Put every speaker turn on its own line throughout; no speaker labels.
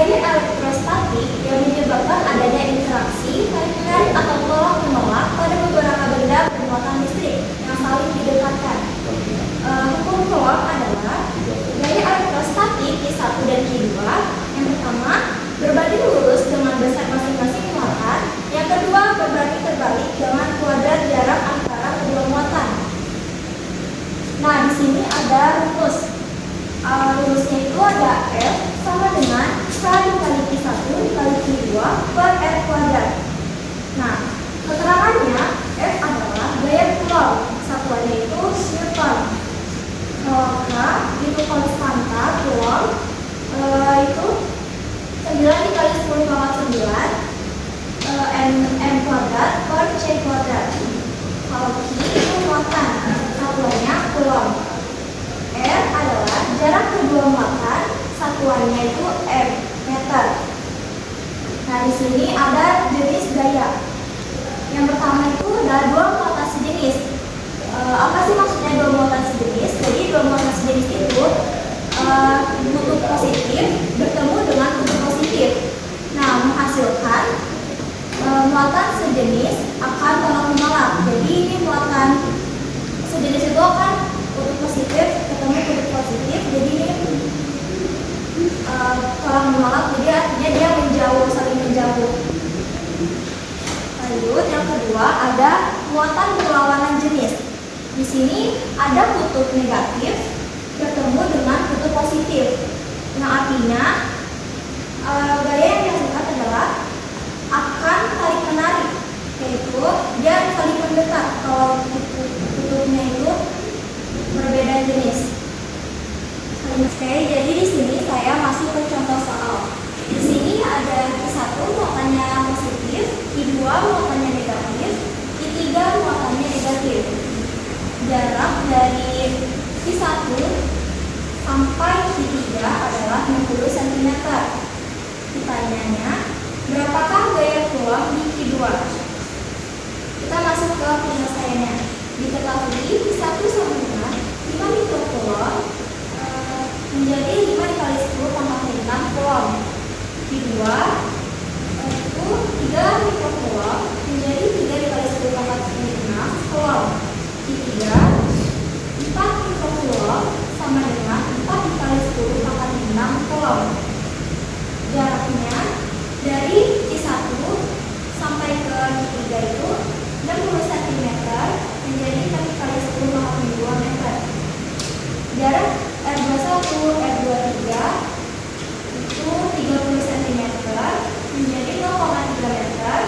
gaya elektrostatik yang menyebabkan adanya interaksi, tarik-menarik atau tolak-menolak pada beberapa benda bermuatan listrik yang saling didekatkan. Hukum Coulomb adalah gaya elektrostatik Q1 dan Q2. Yang pertama, berbanding lurus dengan besar masing-masing muatan. Yang kedua, berbanding terbalik dengan kuadrat jarak antara kedua muatan. Nah, di sini ada rumus. Rumusnya itu ada F sama dengan K dikali Q1 dikali Q2 per R kuadrat. Nah, keterangannya F adalah gaya Coulomb, satuannya itu Newton. Kalau K itu konstanta Coulomb, itu 9 dikali 10 pangkat 9 M kuadrat per C kuadrat. Kalau Q itu muatan, satuannya Coulomb. R adalah jarak kedua muatan, satuannya itu M, meter. Nah, di sini ada jenis gaya. Yang pertama itu ada dua muatan sejenis. Apa sih maksudnya dua muatan sejenis? Jadi dua muatan sejenis itu kutub positif bertemu dengan kutub positif. Nah, menghasilkan muatan sejenis akan tolak menolak. Jadi ini muatan sejenis itu akan kutub positif ketemu kutub positif. Jadi ini tolak menolak. Jadi artinya dia menjauh, saling menjauh. Lanjut, yang kedua ada muatan berlawanan jenis. Di sini ada kutub negatif bertemu dengan kutub positif. Yang artinya gaya yang dihasilkan adalah akan tarik menarik, yaitu dia saling mendekat kalau kutubnya itu berbeda jenis. Oke, jadi di sini saya masuk ke contoh soal. Di sini ada Q1 muatannya positif, Q2 muatannya negatif, Q3 muatannya negatif. Jarak dari Q1 sampai Q3 adalah 60 cm. Pertanyaannya, berapakah gaya Coulomb di Q2? Kita masuk ke penyelesaiannya. Diketahui Q1 sama dengan 5 mikrocoulomb menjadi 5 dikali 10 pangkat 6 coulomb. Q2 itu 3 mikrocoulomb menjadi 3 dikali 10 pangkat 6 coulomb. Q3 4 mikrocoulomb sama dengan 4 dikali 10 pangkat 6 coulomb. Jaraknya dari Q1 sampai ke Q3 itu 60 cm menjadi 6 dikali 10 pangkat 2 meter. Jarak R21, R23 itu 30 cm menjadi 0,3 meter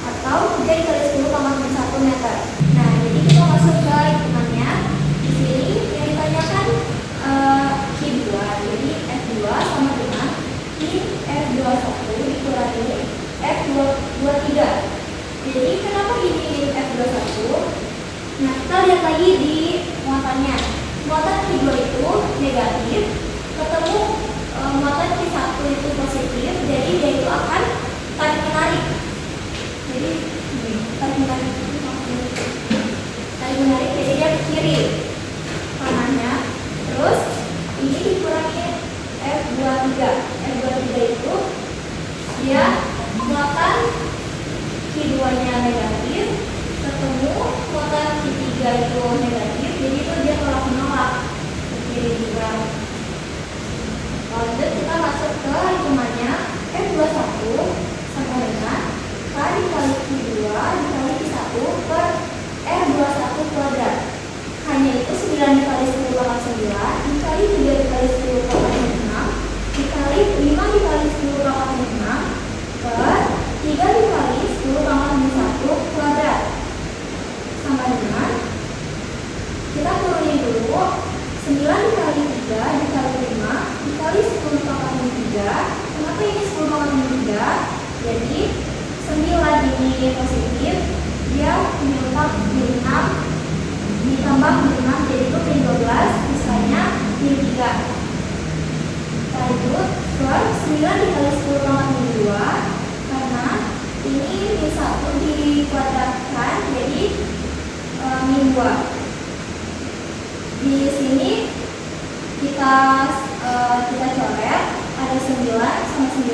atau 3 dikali 10 pangkat 1 meter. Nah, jadi kita masuk ke hitungannya. Di sini yang ditanyakan Q2, jadi F2 sama dengan F21 dikurangi F23. Jadi kenapa ini F21? Nah, kita lihat lagi di muatannya. Muatan Q2 itu negatif, ketemu muatan Q1 itu positif, jadi dia itu akan tarik menarik. Jadi tarik menarik itu maksudnya tarik menarik, jadi dia ke kiri kanannya. Terus ini dikurangi F23. F23 itu dia muatan Q2-nya negatif, ketemu muatan Q3 itu negatif, jadi itu dia tolak menolak ke kiri juga. Lanjut kita masuk ke hitungannya. F21 sama dengan K dikali Q2 dikali Q1 per R21 kuadrat. Hanya itu 9 dikali 10 pangkat 9 dikali 3 dikali 10 pangkat 6 dikali 5 dikali 10 pangkat 6 per 3 dikali 10 pangkat 1 kuadrat sama dengan, kita turunin dulu, 9 dikali 3 dikali 5 dikali 10 pangkat 3. Kenapa ini 10 pangkat 3? Jadi 9 ini positif, dia menyumbang di 6 ditambah di 6, jadi itu min 12, misalnya min 3. Lanjut per 9 dikali 10 pangkat 2, karena ini min 1 dikuadratkan, jadi min 2. Di sini kita coret ada 9 sama 9.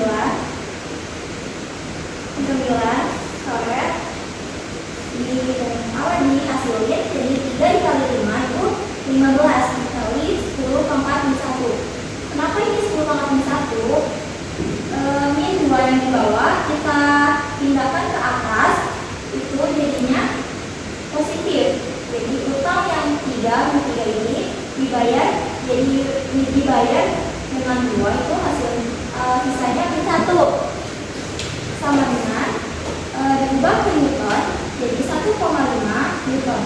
9 coret di hasilnya, jadi 3 dikali 5 itu 15 dikali 10 pangkat min 1. Kenapa ini 10 pangkat min 1? Min 2 yang di bawah kita pindahkan ke atas, itu jadinya positif. Jadi utang yang 3 min 3 ini dibayar dengan 2, itu hasil sisanya min 1 sama dengan diubah ke Newton jadi 1,5 Newton.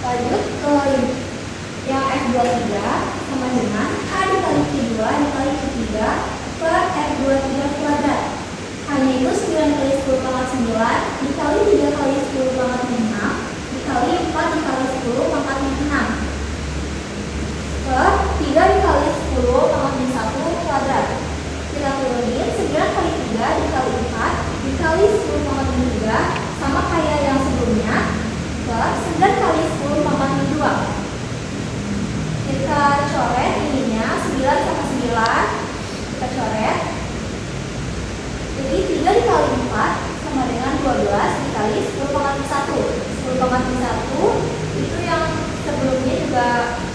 Lanjut ke yang F23 sama dengan A dikali Q2 dikali Q3 per F23 kuadrat. Hanya itu 9 kali 10 pangkat 9 dikali 3 kali 10 pangkat 6 dikali 4 dikali 10 pangkat 6 per 3 dikali 10 pangkat 1 kuadrat. Kita turunin 9 kali 3 dikali 4 dikali 10 pangkat 3 sama kayak yang sebelumnya per 9 kali 10 pangkat 2. Kita coret ininya 9 sama 9, kita coret. Jadi 3 dikali 4 sama dengan 12 dikali 10 pangkat 1. 10 pangkat 1 itu yang sebelumnya juga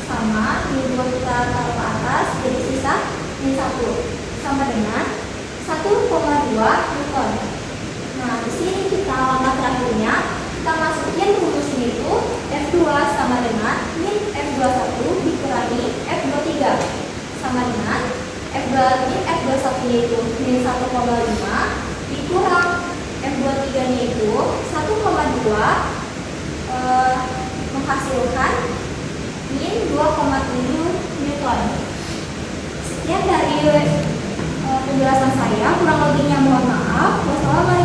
sama, ini 2 kita taruh ke atas, jadi sisa min 1 sama dengan 1,2 Newton. Nah, di sini kita langkah terakhirnya kita masukin rumusnya itu F2 sama dengan min F21 dikurangi F23 sama dengan min F21 nya itu min 1,5 dikurang F23 nya itu 1,2 menghasilkan min 2,7 Newton. Sekian dari penjelasan saya, kurang lebihnya mohon maaf. Wassalamualaikum